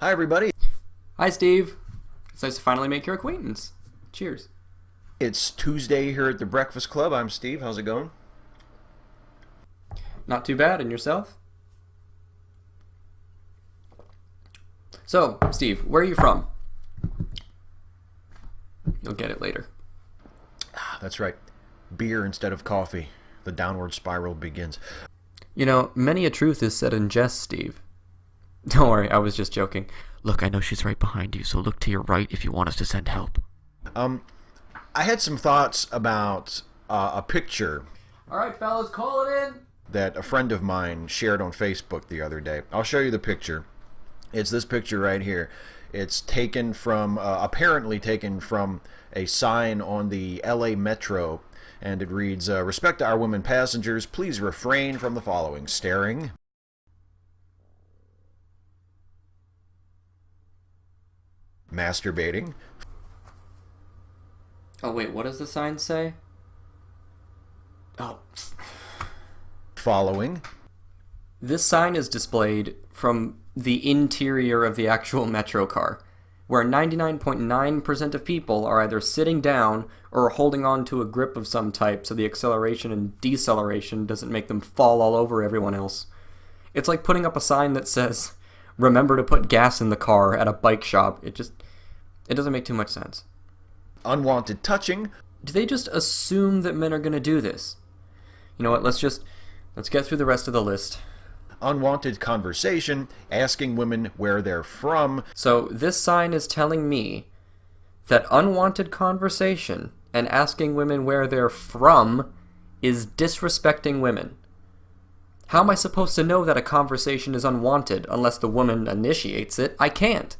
Hi, everybody. Hi, Steve. It's nice to finally make your acquaintance. Cheers. It's Tuesday here at the Breakfast Club. I'm Steve. How's it going? Not too bad, and yourself? So, Steve, where are you from? You'll get it later. That's right. Beer instead of coffee. The downward spiral begins. You know, many a truth is said in jest, Steve. Don't worry, I was just joking. Look, I know she's right behind you, so look to your right if you want us to send help. I had some thoughts about a picture All right, fellas, call it in. that a friend of mine shared on Facebook the other day. I'll show you the picture. It's this picture right here. It's taken from, apparently taken from a sign on the LA Metro, and it reads, "Respect to our women passengers, please refrain from the following: staring, masturbating, Oh, wait, what does the sign say? Oh. following, This sign is displayed from the interior of the actual metro car, where 99.9% of people are either sitting down or holding on to a grip of some type so the acceleration and deceleration doesn't make them fall all over everyone else. It's like putting up a sign that says, remember to put gas in the car at a bike shop. It doesn't make too much sense. unwanted touching, Do they just assume that men are going to do this? You know what, let's get through the rest of the list. unwanted conversation, asking women where they're from, So this sign is telling me that unwanted conversation and asking women where they're from is disrespecting women. How am I supposed to know that a conversation is unwanted unless the woman initiates it? I can't.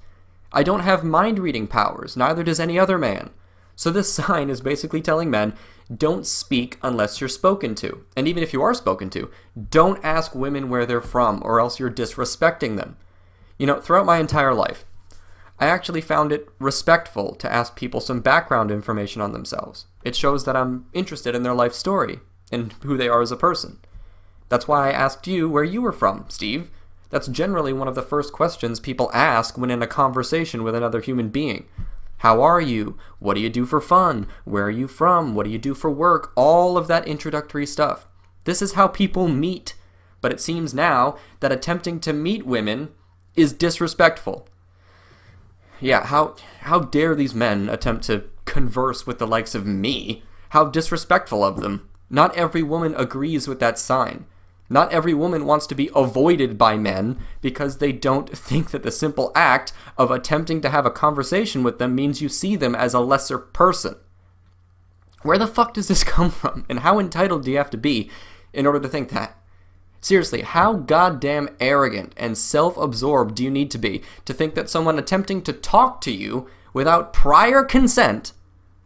I don't have mind-reading powers, neither does any other man. So this sign is basically telling men, don't speak unless you're spoken to. And even if you are spoken to, don't ask women where they're from or else you're disrespecting them. You know, throughout my entire life, I actually found it respectful to ask people some background information on themselves. It shows that I'm interested in their life story and who they are as a person. That's why I asked you where you were from, Steve. That's generally one of the first questions people ask when in a conversation with another human being. How are you? What do you do for fun? Where are you from? What do you do for work? All of that introductory stuff. This is how people meet. But it seems now that attempting to meet women is disrespectful. Yeah, how dare these men attempt to converse with the likes of me? How disrespectful of them. Not every woman agrees with that sign. Not every woman wants to be avoided by men because they don't think that the simple act of attempting to have a conversation with them means you see them as a lesser person. Where the fuck does this come from? And how entitled do you have to be in order to think that? Seriously, how goddamn arrogant and self-absorbed do you need to think that someone attempting to talk to you without prior consent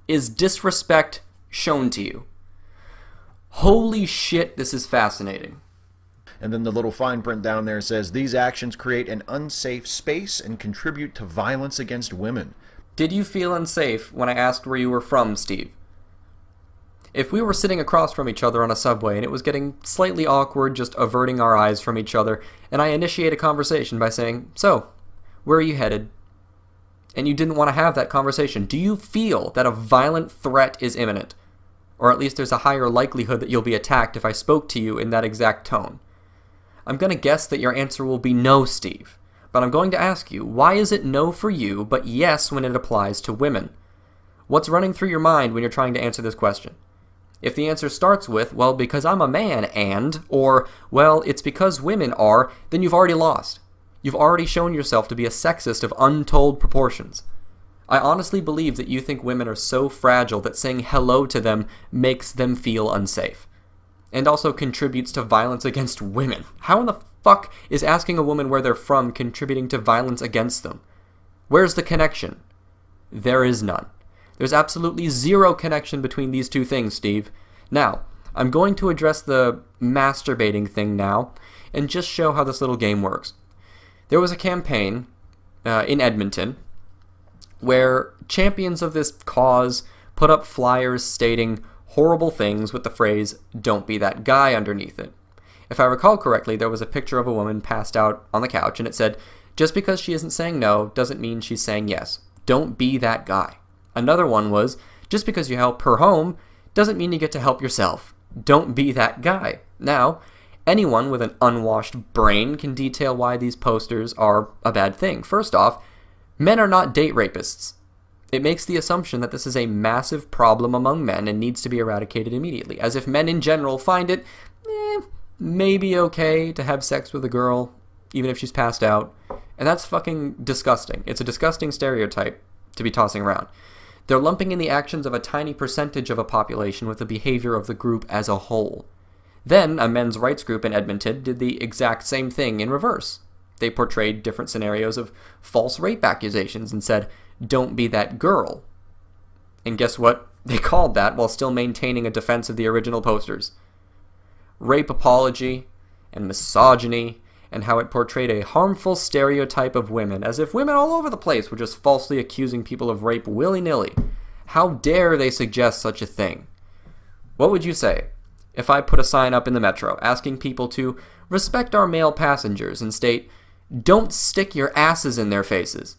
is disrespect shown to you? Holy shit, this is fascinating. and then the little fine print down there says, "These actions create an unsafe space and contribute to violence against women." Did you feel unsafe when I asked where you were from, Steve? If we were sitting across from each other on a subway and it was getting slightly awkward just averting our eyes from each other, and I initiate a conversation by saying, "So, where are you headed?" and you didn't want to have that conversation, do you feel that a violent threat is imminent? Or at least there's a higher likelihood that you'll be attacked if I spoke to you in that exact tone? I'm going to guess that your answer will be no, Steve. But I'm going to ask you, why is it no for you, but yes when it applies to women? What's running through your mind when you're trying to answer this question? If the answer starts with, well, because I'm a man and, or, well, it's because women are, then you've already lost. You've already shown yourself to be a sexist of untold proportions. I honestly believe that you think women are so fragile that saying hello to them makes them feel unsafe. And also contributes to violence against women. How in the fuck is asking a woman where they're from contributing to violence against them? Where's the connection? There is none. There's absolutely zero connection between these two things, Steve. Now, I'm going to address the masturbating thing now and just show how this little game works. There was a campaign in Edmonton where champions of this cause put up flyers stating horrible things with the phrase, "Don't be that guy" underneath it. If I recall correctly, there was a picture of a woman passed out on the couch and it said, Just because she isn't saying no doesn't mean she's saying yes. Don't be that guy. Another one was, just because you help her home doesn't mean you get to help yourself. Don't be that guy. Now, anyone with an unwashed brain can detail why these posters are a bad thing. First off, men are not date rapists. It makes the assumption that this is a massive problem among men and needs to be eradicated immediately, as if men in general find it maybe okay to have sex with a girl, even if she's passed out. And that's fucking disgusting. It's a disgusting stereotype to be tossing around. They're lumping in the actions of a tiny percentage of a population with the behavior of the group as a whole. Then, a men's rights group in Edmonton did the exact same thing in reverse. They portrayed different scenarios of false rape accusations and said, "Don't be that girl." And guess what? They called that while still maintaining a defense of the original posters. Rape apology and misogyny, and how it portrayed a harmful stereotype of women, as if women all over the place were just falsely accusing people of rape willy-nilly. How dare they suggest such a thing? What would you say if I put a sign up in the metro asking people to respect our male passengers and state, "Don't stick your asses in their faces"?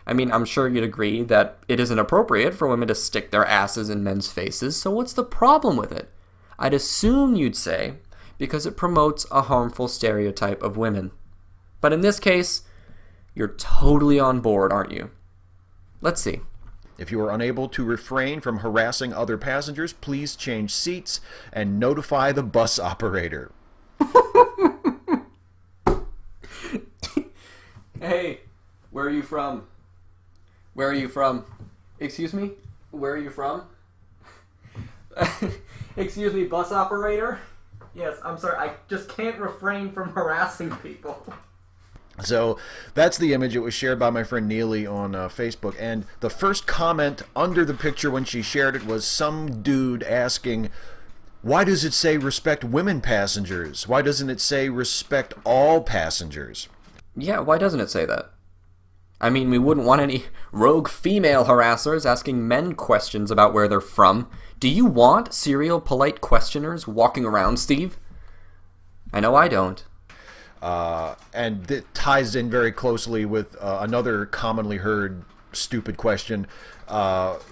I mean, I'm sure you'd agree that it isn't appropriate for women to stick their asses in men's faces, so what's the problem with it? I'd assume you'd say because it promotes a harmful stereotype of women. But in this case, you're totally on board, aren't you? Let's see. If you are unable to refrain from harassing other passengers, please change seats and notify the bus operator. Hey, where are you from? Where are you from? Excuse me? Where are you from? Excuse me, bus operator? Yes, I'm sorry, I just can't refrain from harassing people. So that's the image. It was shared by my friend Neely on Facebook, and the first comment under the picture when she shared it was some dude asking, why does it say respect women passengers? Why doesn't it say respect all passengers? Yeah, why doesn't it say that? I mean, we wouldn't want any rogue female harassers asking men questions about where they're from. Do you want serial polite questioners walking around, Steve? I know I don't. And it ties in very closely with another commonly heard stupid question,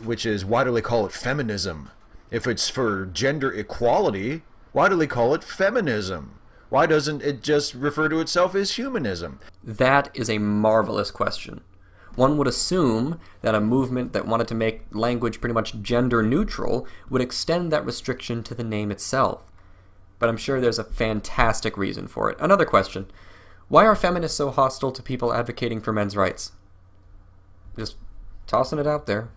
which is, why do they call it feminism? If it's for gender equality, why do they call it feminism? Why doesn't it just refer to itself as humanism? That is a marvelous question. One would assume that a movement that wanted to make language pretty much gender neutral would extend that restriction to the name itself. But I'm sure there's a fantastic reason for it. Another question. Why are feminists so hostile to people advocating for men's rights? Just tossing it out there.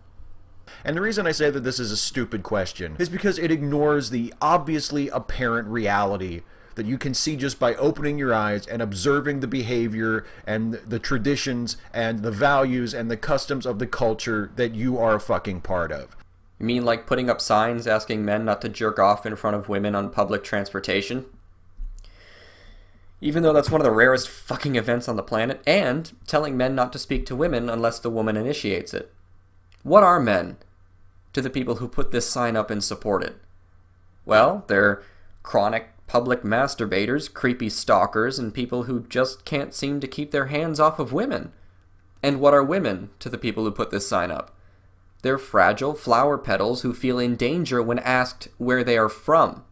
And the reason I say that this is a stupid question is because it ignores the obviously apparent reality that you can see just by opening your eyes and observing the behavior and the traditions and the values and the customs of the culture that you are a fucking part of. You mean like putting up signs asking men not to jerk off in front of women on public transportation? Even though that's one of the rarest fucking events on the planet, and telling men not to speak to women unless the woman initiates it. What are men to the people who put this sign up and support it? Well, they're chronic public masturbators, creepy stalkers, and people who just can't seem to keep their hands off of women. And what are women to the people who put this sign up? They're fragile flower petals who feel in danger when asked where they are from.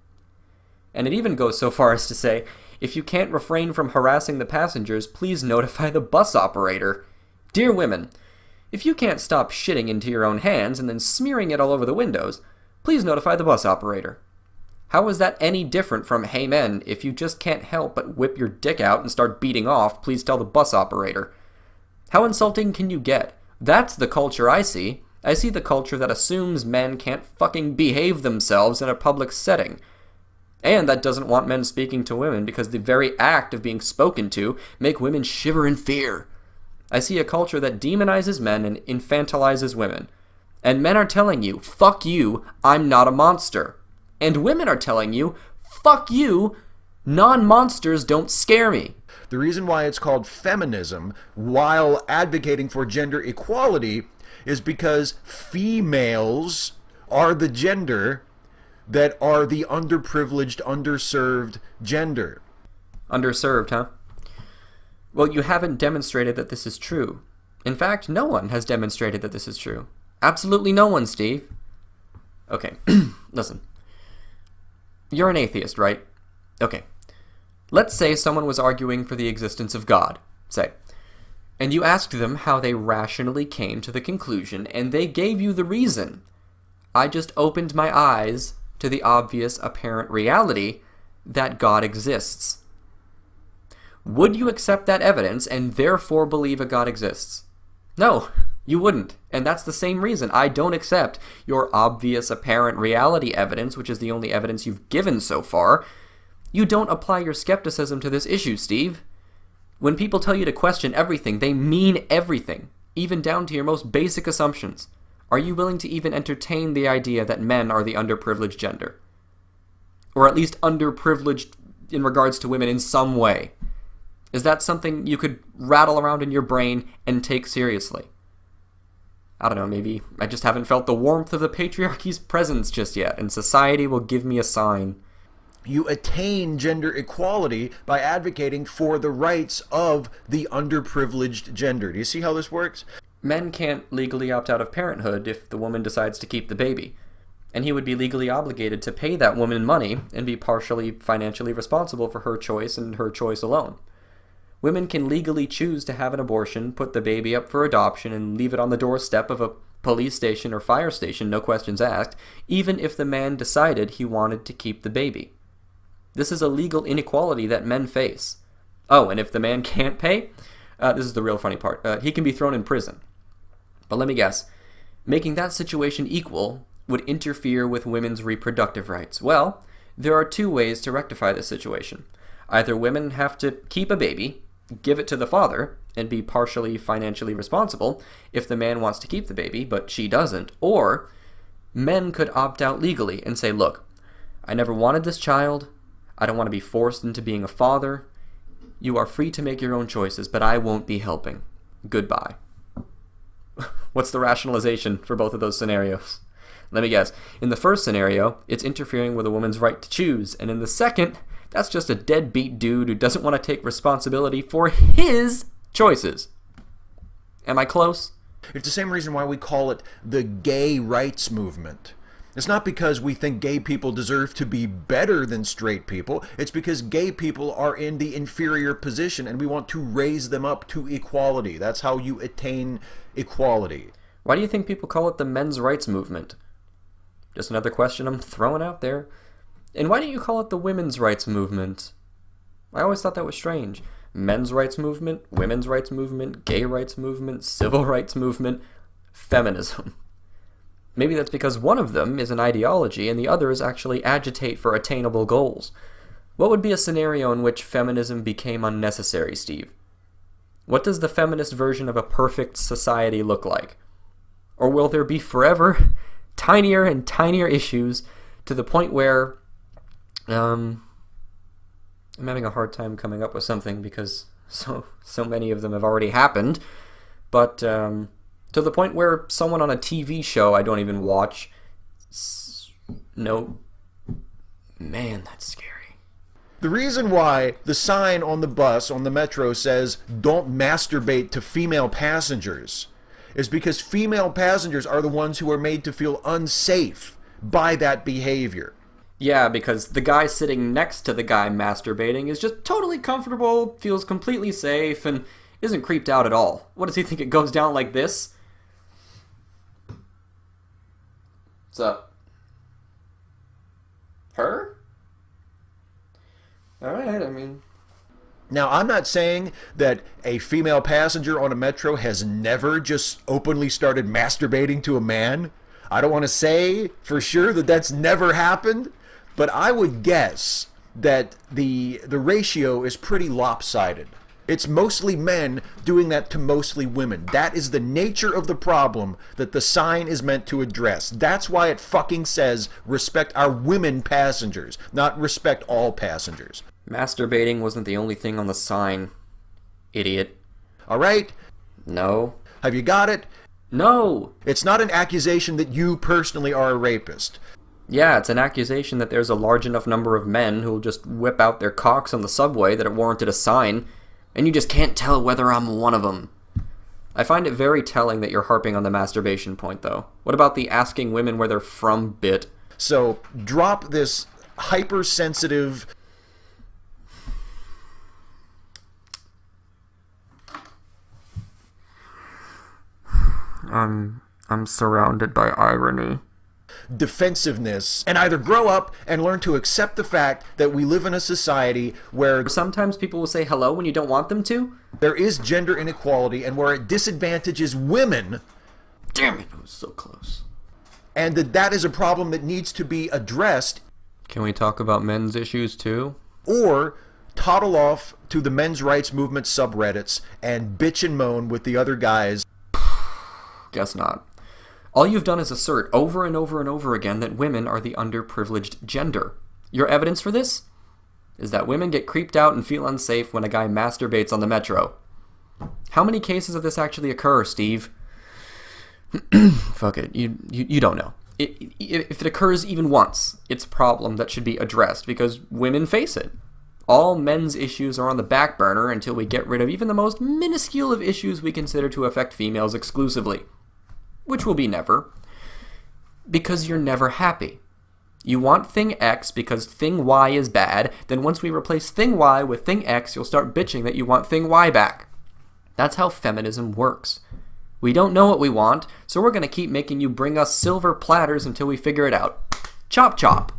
And it even goes so far as to say, if you can't refrain from harassing the passengers, please notify the bus operator. Dear women, if you can't stop shitting into your own hands and then smearing it all over the windows, please notify the bus operator. How is that any different from, hey men, if you just can't help but whip your dick out and start beating off, please tell the bus operator? How insulting can you get? That's the culture I see. I see the culture that assumes men can't fucking behave themselves in a public setting. And that doesn't want men speaking to women because the very act of being spoken to make women shiver in fear. I see a culture that demonizes men and infantilizes women. And men are telling you, fuck you, I'm not a monster. And women are telling you, fuck you, non-monsters don't scare me. The reason why it's called feminism, while advocating for gender equality, is because females are the gender that are the underprivileged, underserved gender. Underserved, huh? Well, you haven't demonstrated that this is true. In fact, no one has demonstrated that this is true. Absolutely no one, Steve. Okay, listen. You're an atheist, right? Okay. Let's say someone was arguing for the existence of God, say, and you asked them how they rationally came to the conclusion, and they gave you the reason. I just opened my eyes to the obvious apparent reality that God exists. Would you accept that evidence and therefore believe a God exists? No, you wouldn't. And that's the same reason I don't accept your obvious apparent reality evidence, which is the only evidence you've given so far. You don't apply your skepticism to this issue, Steve. When people tell you to question everything, they mean everything, even down to your most basic assumptions. Are you willing to even entertain the idea that men are the underprivileged gender? Or at least underprivileged in regards to women in some way? Is that something you could rattle around in your brain and take seriously? I don't know, maybe I just haven't felt the warmth of the patriarchy's presence just yet, and society will give me a sign. You attain gender equality by advocating for the rights of the underprivileged gender. Do you see how this works? Men can't legally opt out of parenthood if the woman decides to keep the baby, and he would be legally obligated to pay that woman money and be partially financially responsible for her choice and her choice alone. Women can legally choose to have an abortion, put the baby up for adoption, and leave it on the doorstep of a police station or fire station, no questions asked, even if the man decided he wanted to keep the baby. This is a legal inequality that men face. Oh, and if the man can't pay, this is the real funny part, he can be thrown in prison. But let me guess, making that situation equal would interfere with women's reproductive rights. Well, there are two ways to rectify this situation. Either women have to keep a baby, give it to the father, and be partially financially responsible if the man wants to keep the baby, but she doesn't, or men could opt out legally and say, look, I never wanted this child, I don't want to be forced into being a father, you are free to make your own choices, but I won't be helping. Goodbye. What's the rationalization for both of those scenarios? Let me guess. In the first scenario, it's interfering with a woman's right to choose, and in the second, that's just a deadbeat dude who doesn't want to take responsibility for his choices. Am I close? It's the same reason why we call it the gay rights movement. It's not because we think gay people deserve to be better than straight people. It's because gay people are in the inferior position and we want to raise them up to equality. That's how you attain equality. Why do you think people call it the men's rights movement? Just another question I'm throwing out there. And why don't you call it the women's rights movement? I always thought that was strange. Men's rights movement, women's rights movement, gay rights movement, civil rights movement, feminism. Maybe that's because one of them is an ideology and the others actually agitate for attainable goals. What would be a scenario in which feminism became unnecessary, Steve? What does the feminist version of a perfect society look like? Or will there be forever tinier and tinier issues to the point where I'm having a hard time coming up with something because so many of them have already happened, but to the point where someone on a TV show I don't even watch, no, man, that's scary. The reason why the sign on the bus, on the metro, says don't masturbate to female passengers is because female passengers are the ones who are made to feel unsafe by that behavior. Yeah, because the guy sitting next to the guy masturbating is just totally comfortable, feels completely safe, and isn't creeped out at all. What does he think, it goes down like this? What's up? Her? Alright, I mean... Now, I'm not saying that a female passenger on a metro has never just openly started masturbating to a man. I don't want to say for sure that that's never happened, but I would guess that the ratio is pretty lopsided. It's mostly men doing that to mostly women. That is the nature of the problem that the sign is meant to address. That's why it fucking says respect our women passengers, not respect all passengers. Masturbating wasn't the only thing on the sign, idiot. All right? No. Have you got it? No! It's not an accusation that you personally are a rapist. Yeah, it's an accusation that there's a large enough number of men who will just whip out their cocks on the subway that it warranted a sign, and you just can't tell whether I'm one of them. I find it very telling that you're harping on the masturbation point, though. What about the asking women where they're from bit? So drop this hypersensitive... I'm surrounded by irony. defensiveness, and either grow up and learn to accept the fact that we live in a society where Sometimes people will say hello when you don't want them to. there is gender inequality and where it disadvantages women. Damn it, it was so close. And that is a problem that needs to be addressed. Can we talk about men's issues too? Or toddle off to the men's rights movement subreddits and bitch and moan with the other guys. Guess not. All you've done is assert over and over and over again that women are the underprivileged gender. Your evidence for this is that women get creeped out and feel unsafe when a guy masturbates on the metro. How many cases of this actually occur, Steve? Fuck it, you don't know. If it occurs even once, it's a problem that should be addressed because women face it. All men's issues are on the back burner until we get rid of even the most minuscule of issues we consider to affect females exclusively. Which will be never. Because you're never happy. You want thing X because thing Y is bad, then once we replace thing Y with thing X, you'll start bitching that you want thing Y back. That's how feminism works. We don't know what we want, so we're going to keep making you bring us silver platters until we figure it out. Chop chop.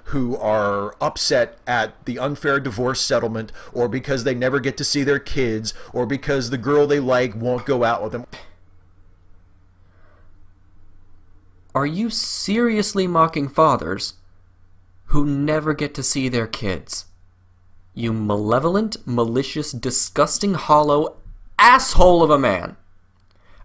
Who are upset at the unfair divorce settlement, or because they never get to see their kids, or because the girl they like won't go out with them. Are you seriously mocking fathers who never get to see their kids? You malevolent, malicious, disgusting, hollow asshole of a man.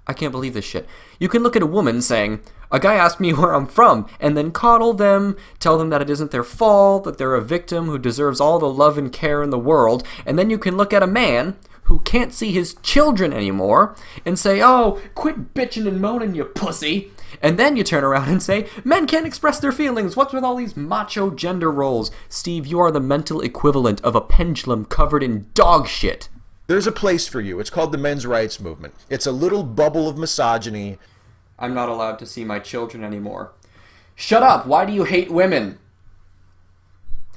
I can't believe this shit. You can look at a woman saying, a guy asked me where I'm from, and then coddle them, tell them that it isn't their fault, that they're a victim who deserves all the love and care in the world, and then you can look at a man who can't see his children anymore and say, oh, quit bitching and moaning, you pussy. And then you turn around and say, men can't express their feelings. What's with all these macho gender roles? Steve, you are the mental equivalent of a pendulum covered in dog shit. There's a place for you. It's called the men's rights movement. It's a little bubble of misogyny. I'm not allowed to see my children anymore. Shut up! Why do you hate women?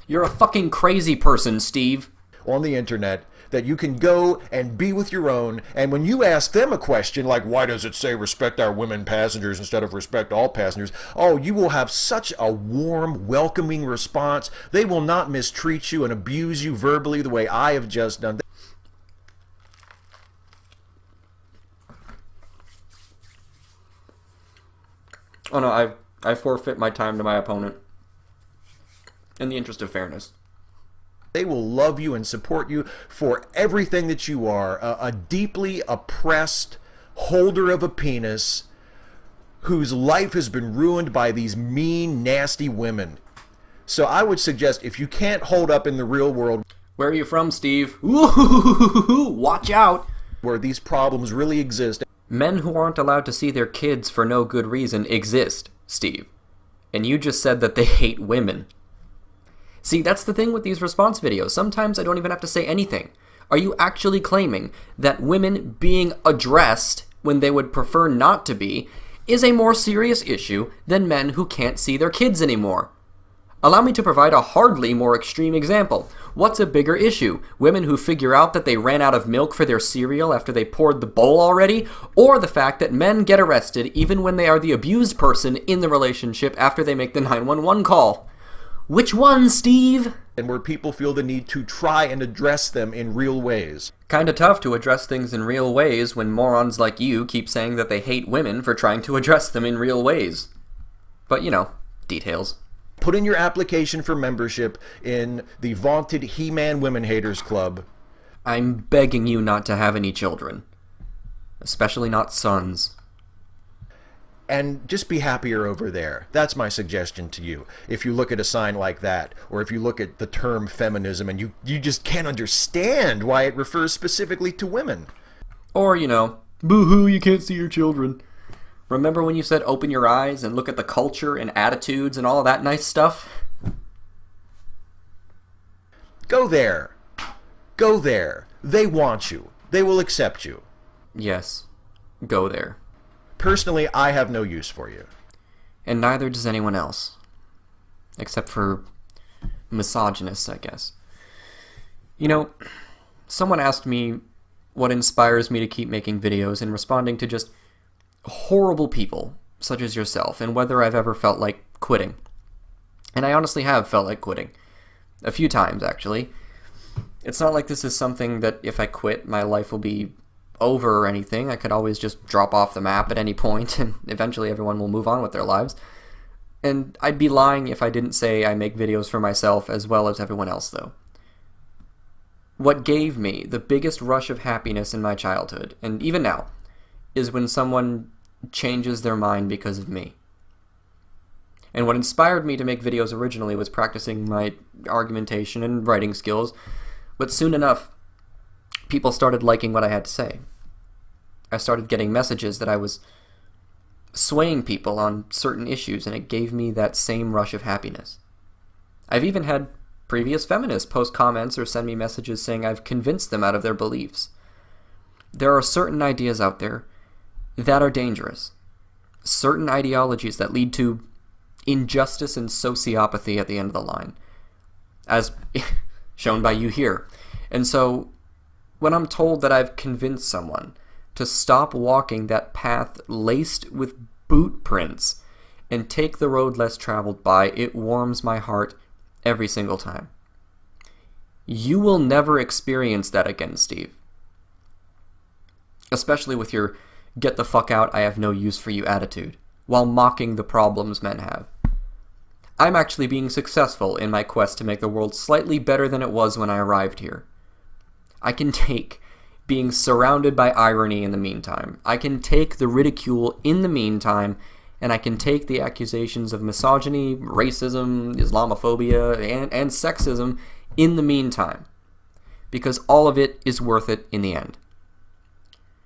You're a fucking crazy person, Steve. On the internet that you can go and be with your own, and when you ask them a question like, why does it say respect our women passengers instead of respect all passengers? Oh, you will have such a warm, welcoming response. They will not mistreat you and abuse you verbally the way I have just done. Oh no, I forfeit my time to my opponent. In the interest of fairness. They will love you and support you for everything that you are. A deeply oppressed holder of a penis whose life has been ruined by these mean, nasty women. So I would suggest, if you can't hold up in the real world... Where are you from, Steve? Ooh, watch out! Where these problems really exist... Men who aren't allowed to see their kids for no good reason exist, Steve. And you just said that they hate women. See, that's the thing with these response videos. Sometimes I don't even have to say anything. Are you actually claiming that women being addressed when they would prefer not to be is a more serious issue than men who can't see their kids anymore? Allow me to provide a hardly more extreme example. What's a bigger issue? Women who figure out that they ran out of milk for their cereal after they poured the bowl already? Or the fact that men get arrested even when they are the abused person in the relationship after they make the 911 call? Which one, Steve? And where people feel the need to try and address them in real ways. Kinda tough to address things in real ways when morons like you keep saying that they hate women for trying to address them in real ways. But, you know, details. Put in your application for membership in the vaunted He-Man Women Haters Club. I'm begging you not to have any children. Especially not sons. And just be happier over there. That's my suggestion to you. If you look at a sign like that, or if you look at the term feminism and you just can't understand why it refers specifically to women. Or, you know, boo-hoo, you can't see your children. Remember when you said open your eyes and look at the culture and attitudes and all of that nice stuff? Go there. Go there. They want you. They will accept you. Yes. Go there. Personally, I have no use for you. And neither does anyone else. Except for misogynists, I guess. You know, someone asked me what inspires me to keep making videos and responding to just horrible people, such as yourself, and whether I've ever felt like quitting. And I honestly have felt like quitting. A few times, actually. It's not like this is something that if I quit, my life will be over or anything. I could always just drop off the map at any point, and eventually everyone will move on with their lives. And I'd be lying if I didn't say I make videos for myself as well as everyone else, though. What gave me the biggest rush of happiness in my childhood, and even now, is when someone changes their mind because of me. And what inspired me to make videos originally was practicing my argumentation and writing skills, but soon enough, people started liking what I had to say. I started getting messages that I was swaying people on certain issues, and it gave me that same rush of happiness. I've even had previous feminists post comments or send me messages saying I've convinced them out of their beliefs. There are certain ideas out there that are dangerous. Certain ideologies that lead to injustice and sociopathy at the end of the line, as shown by you here. And so, when I'm told that I've convinced someone to stop walking that path laced with boot prints and take the road less traveled by, it warms my heart every single time. You will never experience that again, Steve. Especially with your get the fuck out, I have no use for you attitude, while mocking the problems men have. I'm actually being successful in my quest to make the world slightly better than it was when I arrived here. I can take being surrounded by irony in the meantime. I can take the ridicule in the meantime, and I can take the accusations of misogyny, racism, Islamophobia, and sexism in the meantime. Because all of it is worth it in the end.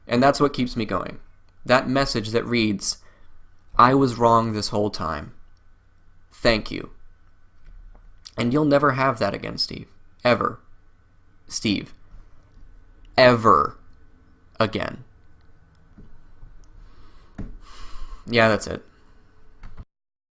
And that's what keeps me going. That message that reads, I was wrong this whole time. Thank you. And you'll never have that again, Steve. Ever. Steve. Ever again. Yeah, that's it.